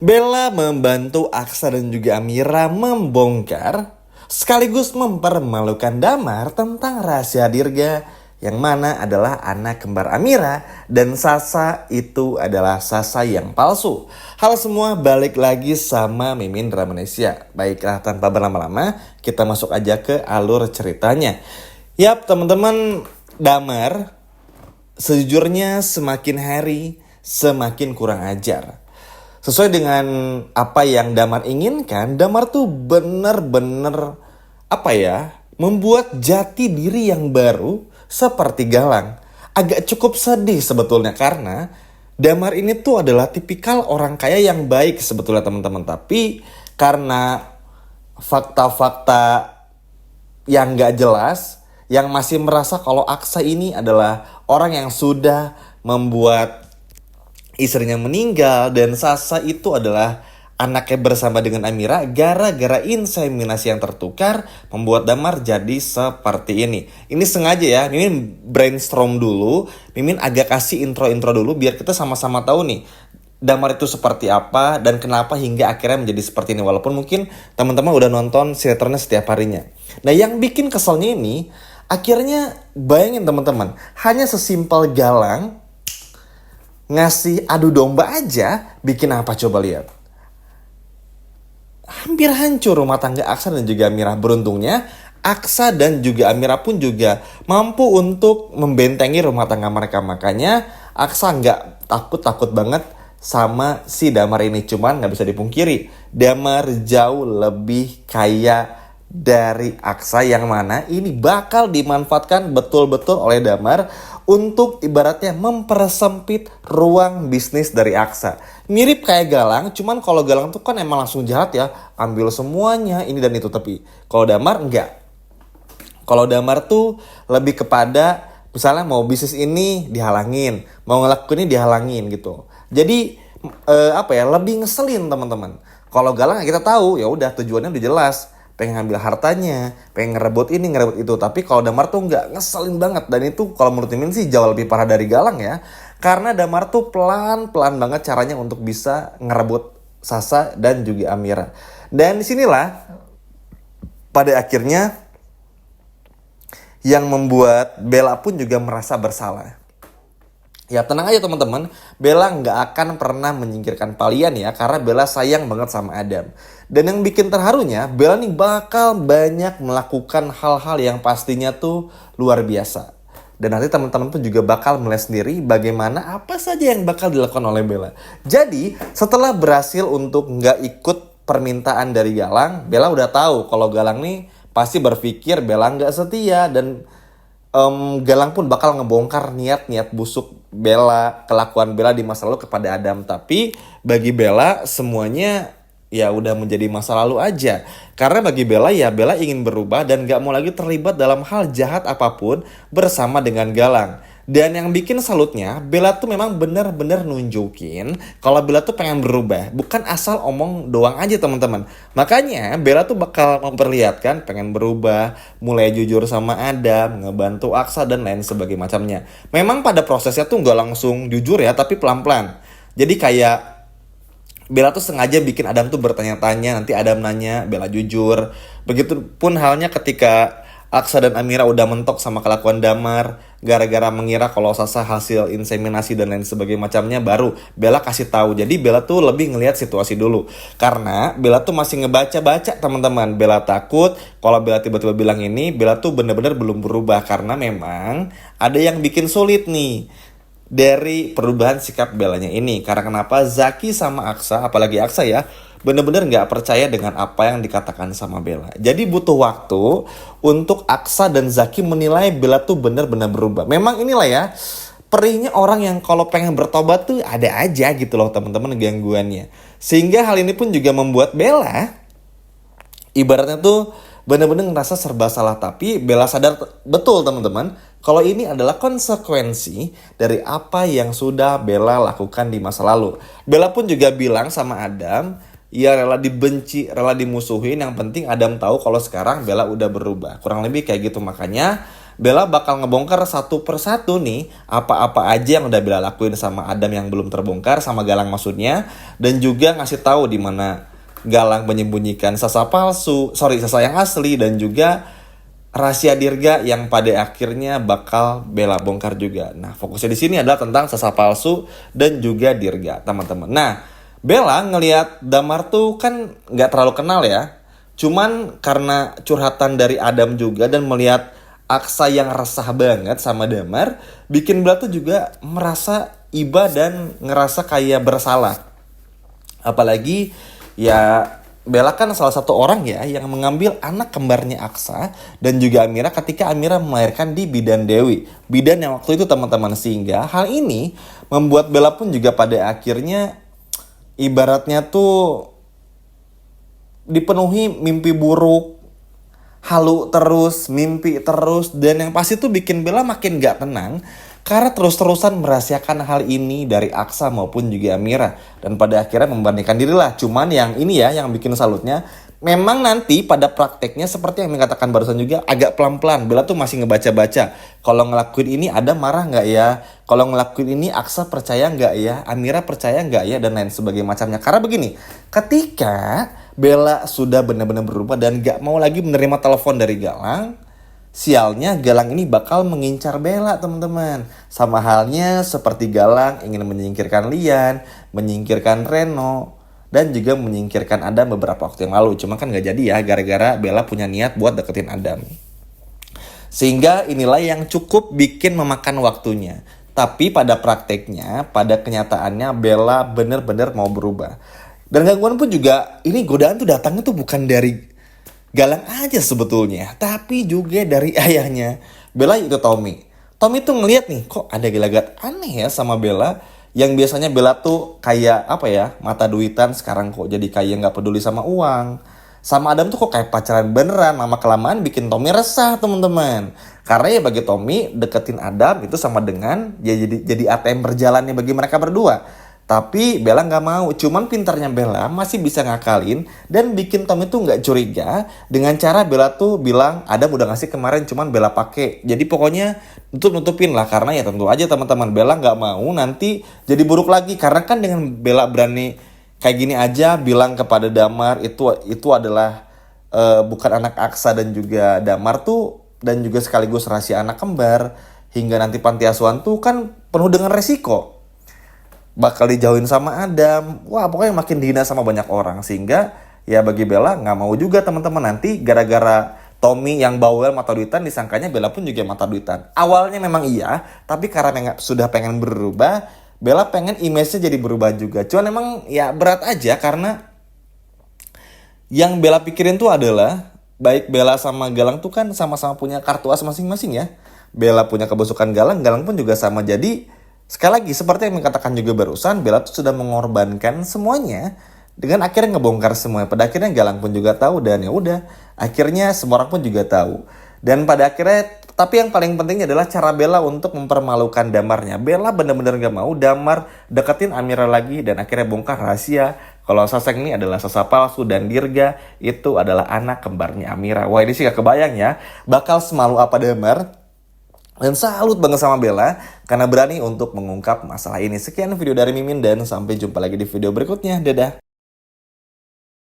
Bella membantu Aksa dan juga Amira membongkar sekaligus mempermalukan Damar tentang rahasia Dirga yang mana adalah anak kembar Amira dan Sasa itu adalah Sasa yang palsu. Hal semua balik lagi sama Mimin Dramanesia. Baiklah tanpa berlama-lama kita masuk aja ke alur ceritanya. Yap teman-teman, Damar sejujurnya semakin hari semakin kurang ajar. Sesuai dengan apa yang Damar inginkan, Damar tuh bener-bener membuat jati diri yang baru seperti Galang. Agak cukup sedih sebetulnya karena Damar ini tuh adalah tipikal orang kaya yang baik sebetulnya teman-teman. Tapi karena fakta-fakta yang gak jelas, yang masih merasa kalau Aksa ini adalah orang yang sudah membuat istrinya meninggal dan Sasa itu adalah anaknya bersama dengan Amira, gara-gara inseminasi yang tertukar membuat Damar jadi seperti ini. Ini sengaja ya, Mimin brainstorm dulu, Mimin agak kasih intro-intro dulu biar kita sama-sama tahu nih Damar itu seperti apa dan kenapa hingga akhirnya menjadi seperti ini. Walaupun mungkin teman-teman udah nonton sinetronnya setiap harinya. Nah yang bikin keselnya ini, akhirnya bayangin teman-teman, hanya sesimpel Galang ngasih adu domba aja bikin apa coba lihat. Hampir hancur rumah tangga Aksa dan juga Amira. Beruntungnya Aksa dan juga Amira pun juga mampu untuk membentengi rumah tangga mereka. Makanya Aksa nggak takut banget sama si Damar ini. Cuman nggak bisa dipungkiri, Damar jauh lebih kaya dari Aksa yang mana ini bakal dimanfaatkan betul-betul oleh Damar untuk ibaratnya mempersempit ruang bisnis dari Aksa. Mirip kayak Galang, cuman kalau Galang tuh kan emang langsung jahat ya, ambil semuanya ini dan itu. Tapi kalau Damar enggak. Kalau Damar tuh lebih kepada misalnya mau bisnis ini dihalangin, mau ngelakuin ini dihalangin gitu. Jadi lebih ngeselin teman-teman. Kalau Galang kita tahu ya udah tujuannya udah jelas, pengen ngambil hartanya, pengen ngerebut ini, ngerebut itu. Tapi kalau Damar tuh nggak, ngeselin banget. Dan itu kalau menurut Mimin sih jauh lebih parah dari Galang ya. Karena Damar tuh pelan-pelan banget caranya untuk bisa ngerebut Sasa dan juga Amira. Dan disinilah pada akhirnya yang membuat Bella pun juga merasa bersalah. Ya tenang aja teman-teman, Bella nggak akan pernah menyingkirkan kalian ya, karena Bella sayang banget sama Adam. Dan yang bikin terharunya, Bella nih bakal banyak melakukan hal-hal yang pastinya tuh luar biasa. Dan nanti teman-teman pun juga bakal melihat sendiri bagaimana apa saja yang bakal dilakukan oleh Bella. Jadi setelah berhasil untuk nggak ikut permintaan dari Galang, Bella udah tahu kalau Galang nih pasti berpikir Bella nggak setia dan Galang pun bakal ngebongkar niat-niat busuk Bella, kelakuan Bella di masa lalu kepada Adam. Tapi bagi Bella semuanya ya udah menjadi masa lalu aja. Karena bagi Bella ya Bella ingin berubah dan gak mau lagi terlibat dalam hal jahat apapun bersama dengan Galang. Dan yang bikin salutnya, Bella tuh memang benar-benar nunjukin kalau Bella tuh pengen berubah. Bukan asal omong doang aja teman-teman. Makanya Bella tuh bakal memperlihatkan pengen berubah, mulai jujur sama Adam, ngebantu Aksa dan lain sebagainya macamnya. Memang pada prosesnya tuh gak langsung jujur ya, tapi pelan-pelan. Jadi kayak Bella tuh sengaja bikin Adam tuh bertanya-tanya, nanti Adam nanya, Bella jujur. Begitupun halnya ketika Aksa dan Amira udah mentok sama kelakuan Damar, gara-gara mengira kalau Sasa hasil inseminasi dan lain sebagainya macamnya, baru Bella kasih tahu. Jadi Bella tuh lebih ngelihat situasi dulu. Karena Bella tuh masih ngebaca-baca teman-teman. Bella takut kalau Bella tiba-tiba bilang ini, Bella tuh bener-bener belum berubah. Karena memang ada yang bikin sulit nih dari perubahan sikap Bellanya ini. Karena kenapa Zaki sama Aksa, apalagi Aksa ya, bener-bener gak percaya dengan apa yang dikatakan sama Bella. Jadi butuh waktu untuk Aksa dan Zaki menilai Bella tuh bener-bener berubah. Memang inilah ya, perihnya orang yang kalau pengen bertobat tuh ada aja gitu loh teman-teman gangguannya. Sehingga hal ini pun juga membuat Bella ibaratnya tuh bener-bener ngerasa serba salah. Tapi Bella sadar betul teman-teman, kalau ini adalah konsekuensi dari apa yang sudah Bella lakukan di masa lalu. Bella pun juga bilang sama Adam, ya rela dibenci, rela dimusuhin, yang penting Adam tahu kalau sekarang Bella udah berubah. Kurang lebih kayak gitu. Makanya Bella bakal ngebongkar satu persatu nih apa-apa aja yang udah Bella lakuin sama Adam yang belum terbongkar, sama Galang maksudnya, dan juga ngasih tahu di mana Galang menyembunyikan sasa palsu, sasa yang asli, dan juga rahasia Dirga yang pada akhirnya bakal Bella bongkar juga. Nah, fokusnya di sini adalah tentang sasa palsu dan juga Dirga, teman-teman. Nah, Bella ngelihat Damar tuh kan nggak terlalu kenal ya. Cuman karena curhatan dari Adam juga dan melihat Aksa yang resah banget sama Damar, bikin Bella tuh juga merasa iba dan ngerasa kayak bersalah. Apalagi ya Bella kan salah satu orang ya yang mengambil anak kembarnya Aksa dan juga Amira ketika Amira melahirkan di Bidan Dewi. Bidan yang waktu itu teman-teman, sehingga hal ini membuat Bella pun juga pada akhirnya ibaratnya tuh dipenuhi mimpi buruk, halu terus, mimpi terus, dan yang pasti tuh bikin Bella makin gak tenang karena terus-terusan merahasiakan hal ini dari Aksa maupun juga Amira, dan pada akhirnya membandingkan diri lah. Cuman yang ini ya yang bikin salutnya, memang nanti pada prakteknya seperti yang dikatakan barusan juga agak pelan-pelan. Bella tuh masih ngebaca-baca, kalau ngelakuin ini ada marah nggak ya, kalau ngelakuin ini Aksa percaya nggak ya, Amira percaya nggak ya, dan lain sebagainya macamnya. Karena begini, ketika Bella sudah benar-benar berubah dan gak mau lagi menerima telepon dari Galang, sialnya Galang ini bakal mengincar Bella, teman-teman. Sama halnya seperti Galang ingin menyingkirkan Lian, menyingkirkan Reno, dan juga menyingkirkan Adam beberapa waktu yang lalu. Cuma kan gak jadi ya, gara-gara Bella punya niat buat deketin Adam. Sehingga inilah yang cukup bikin memakan waktunya. Tapi pada prakteknya, pada kenyataannya Bella bener-bener mau berubah. Dan gangguan pun juga, ini godaan tuh datangnya tuh bukan dari Galang aja sebetulnya, tapi juga dari ayahnya Bella, itu Tommy. Tommy tuh ngeliat nih, kok ada gelagat aneh ya sama Bella. Yang biasanya Bella tuh kayak apa ya, mata duitan, sekarang kok jadi kayak gak peduli sama uang. Sama Adam tuh kok kayak pacaran beneran. Lama-kelamaan bikin Tommy resah, teman-teman. Karena ya bagi Tommy, deketin Adam itu sama dengan ya jadi ATM berjalannya bagi mereka berdua. Tapi Bella nggak mau. Cuman pintarnya Bella masih bisa ngakalin dan bikin Tommy tuh nggak curiga dengan cara Bella tuh bilang Adam udah ngasih kemarin cuman Bella pakai. Jadi pokoknya nutupin lah, karena ya tentu aja teman-teman Bella nggak mau nanti jadi buruk lagi. Karena kan dengan Bella berani kayak gini aja bilang kepada Damar itu adalah bukan anak Aksa dan juga Damar tuh, dan juga sekaligus rahasia anak kembar, hingga nanti panti asuhan tuh kan penuh dengan resiko bakal dijauhin sama Adam. Wah, pokoknya makin dihina sama banyak orang. Sehingga ya bagi Bella nggak mau juga teman-teman, nanti gara-gara Tommy yang bawel mata duitan disangkanya Bella pun juga mata duitan. Awalnya memang iya, tapi karena sudah pengen berubah, Bella pengen image-nya jadi berubah juga. Cuman emang ya berat aja, karena yang Bella pikirin tuh adalah baik Bella sama Galang tuh kan sama-sama punya kartu as masing-masing ya. Bella punya kebusukan Galang, Galang pun juga sama. Jadi sekali lagi, seperti yang dikatakan juga barusan, Bella tuh sudah mengorbankan semuanya dengan akhirnya ngebongkar semuanya. Pada akhirnya Galang pun juga tahu, dan ya udah, akhirnya semua orang pun juga tahu. Dan pada akhirnya, tapi yang paling pentingnya adalah cara Bella untuk mempermalukan Damarnya. Bella benar-benar gak mau Damar deketin Amira lagi, dan akhirnya bongkar rahasia kalau Saseng ini adalah sasa palsu dan Dirga itu adalah anak kembarnya Amira. Wah, ini sih gak kebayang ya, bakal semalu apa Damar. Dan salut banget sama Bella karena berani untuk mengungkap masalah ini. Sekian video dari Mimin dan sampai jumpa lagi di video berikutnya. Dadah.